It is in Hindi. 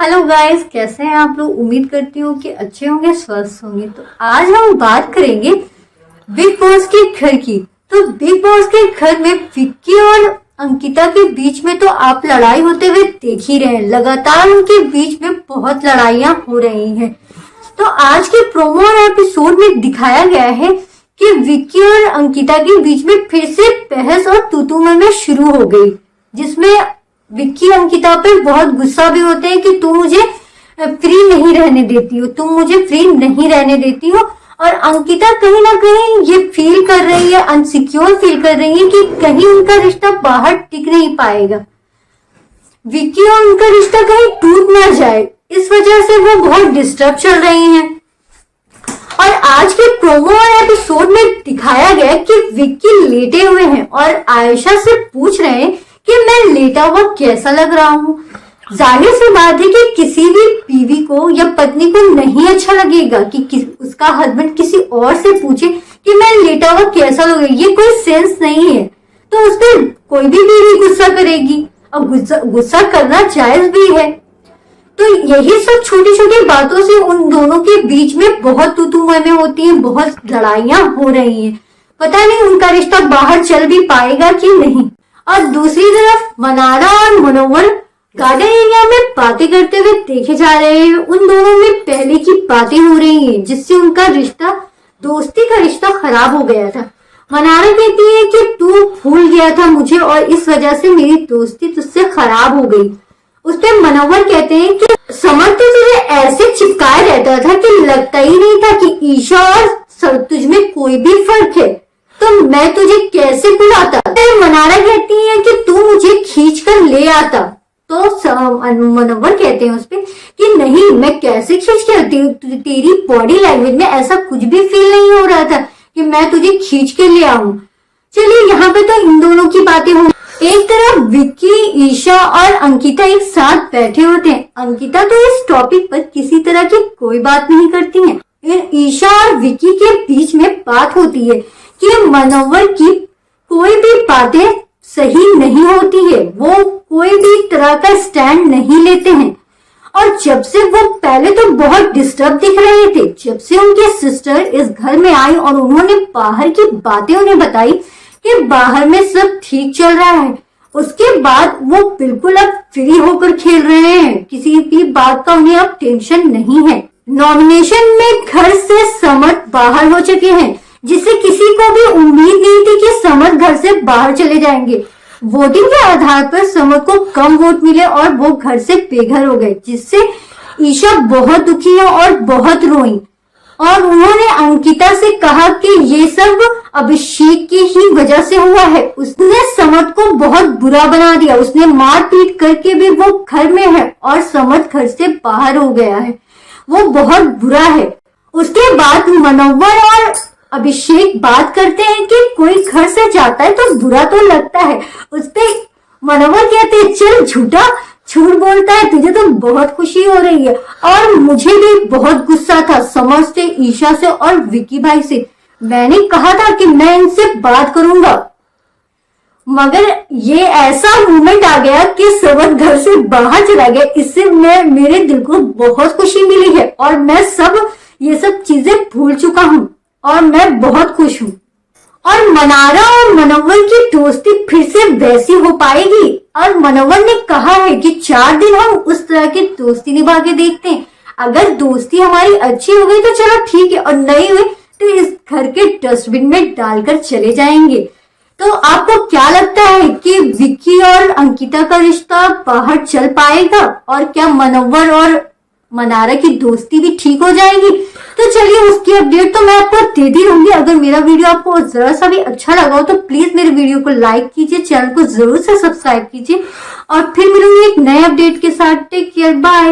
हेलो गाइस, कैसे हैं आप लोग। उम्मीद करती हूँ कि अच्छे होंगे, स्वस्थ होंगे। तो आज हम बात करेंगे बिग बॉस के घर की। तो बिग बॉस के घर में विक्की और अंकिता के बीच में तो आप लड़ाई होते हुए देख ही रहे हैं। लगातार उनके बीच में बहुत लड़ाइयां हो रही हैं। तो आज के प्रोमो और एपिसोड में दिखाया गया है कि विक्की और अंकिता के बीच में फिर से बहस और तू-तू-मैं-मैं शुरू हो गई, जिसमें विक्की अंकिता पे बहुत गुस्सा भी होते हैं कि तुम मुझे फ्री नहीं रहने देती हो, तुम मुझे फ्री नहीं रहने देती हो। और अंकिता कहीं ना कहीं ये फील कर रही है, अनसिक्योर फील कर रही है कि कहीं उनका रिश्ता बाहर टिक नहीं पाएगा, विक्की और उनका रिश्ता कहीं टूट ना जाए। इस वजह से वो बहुत डिस्टर्ब चल रही हैं। और आज के प्रोमो और एपिसोड में दिखाया गया कि विक्की लेटे हुए हैं और आयशा से पूछ रहे हैं कि मैं लेटा हुआ कैसा लग रहा हूँ। जाहिर सी बात है कि किसी भी बीवी को या पत्नी को नहीं अच्छा लगेगा कि उसका हस्बैंड किसी और से पूछे कि मैं लेटा हुआ कैसा लगेगा। ये कोई सेंस नहीं है। तो उस पर कोई भी बीवी गुस्सा करेगी और गुस्सा करना जायज भी है। तो यही सब छोटी छोटी बातों से उन दोनों के बीच में बहुत तू-तू-मैं-मैं होती है, बहुत लड़ाइयां हो रही हैं। पता नहीं उनका रिश्ता बाहर चल भी पाएगा कि नहीं। और दूसरी तरफ मनारा और मनोवर गार्डन एरिया में बातें करते हुए देखे जा रहे हैं। उन दोनों में पहले की बातें हो रही हैं, जिससे उनका रिश्ता, दोस्ती का रिश्ता खराब हो गया था। मनारा कहती है कि तू भूल गया था मुझे और इस वजह से मेरी दोस्ती तुझसे खराब हो गई। उस पर मनोवर कहते हैं कि समर तो तुझे ऐसे चिपकाए रहता था कि लगता ही नहीं था कि ईशा और तुझ में कोई भी फर्क है, तो मैं तुझे कैसे बुलाता। मनारा कहती है कि तू मुझे खींच कर ले आता। तो मनोवर कहते हैं उस पे कि नहीं, मैं कैसे खींच कर, तेरी बॉडी लैंग्वेज में ऐसा कुछ भी फील नहीं हो रहा था कि मैं तुझे खींच के ले आऊं। चलिए, यहाँ पे तो इन दोनों की बातें हो। एक तरफ विक्की, ईशा और अंकिता एक साथ बैठे होते हैं। अंकिता तो इस टॉपिक पर किसी तरह की कोई बात नहीं करती है। ईशा और विक्की के बीच में बात होती है कि मनोवर की कोई भी बातें सही नहीं होती है, वो कोई भी तरह का स्टैंड नहीं लेते हैं। और जब से वो पहले तो बहुत डिस्टर्ब दिख रहे थे, जब से उनके सिस्टर इस घर में आई और उन्होंने बाहर की बातें उन्हें बताई कि बाहर में सब ठीक चल रहा है, उसके बाद वो बिल्कुल अब फ्री होकर खेल रहे हैं। किसी भी बात का उन्हें अब टेंशन नहीं है। नॉमिनेशन में घर से समर बाहर हो चुके हैं, जिससे किसी को भी उम्मीद नहीं थी कि समर घर से बाहर चले जाएंगे। वोटिंग के आधार पर समर को कम वोट मिले और वो घर से बेघर हो गए, जिससे ईशा बहुत दुखी है और बहुत रोई। और उन्होंने अंकिता से कहा कि ये सब अभिषेक की ही वजह से हुआ है। उसने समर को बहुत बुरा बना दिया, उसने मार पीट करके भी वो घर में है और समर घर से बाहर हो गया है। वो बहुत बुरा है। उसके बाद मनोवर और अभिषेक बात करते हैं कि कोई घर से जाता है तो बुरा तो लगता है। उसपे मनोवर कहते हैं चल झूठ बोलता है, तुझे तो बहुत खुशी हो रही है। और मुझे भी बहुत गुस्सा था समर से, ईशा से और विक्की भाई से। मैंने कहा था कि मैं इनसे बात करूंगा, मगर ये ऐसा मोमेंट आ गया कि समर घर से बाहर चला गया। इससे मेरे दिल को बहुत खुशी मिली है और मैं ये सब चीजें भूल चुका हूँ और मैं बहुत खुश हूँ। और मनारा और मनोवर की दोस्ती फिर से वैसी हो पाएगी। और मनोवर ने कहा है कि 4 दिन हम उस तरह की दोस्ती निभा के देखते हैं। अगर दोस्ती हमारी अच्छी हो गई तो चलो ठीक है, और नहीं हुई तो इस घर के डस्टबिन में डालकर चले जाएंगे। तो आपको क्या लगता है कि विक्की और अंकिता का रिश्ता बाहर चल पाएगा, और क्या मनोवर और मनारा की दोस्ती भी ठीक हो जाएगी? तो चलिए, उसकी अपडेट तो मैं आपको देती रहूंगी। अगर मेरा वीडियो आपको जरा सा भी अच्छा लगा हो तो प्लीज मेरे वीडियो को लाइक कीजिए, चैनल को जरूर से सब्सक्राइब कीजिए और फिर मिलूंगी एक नए अपडेट के साथ। Take care, bye.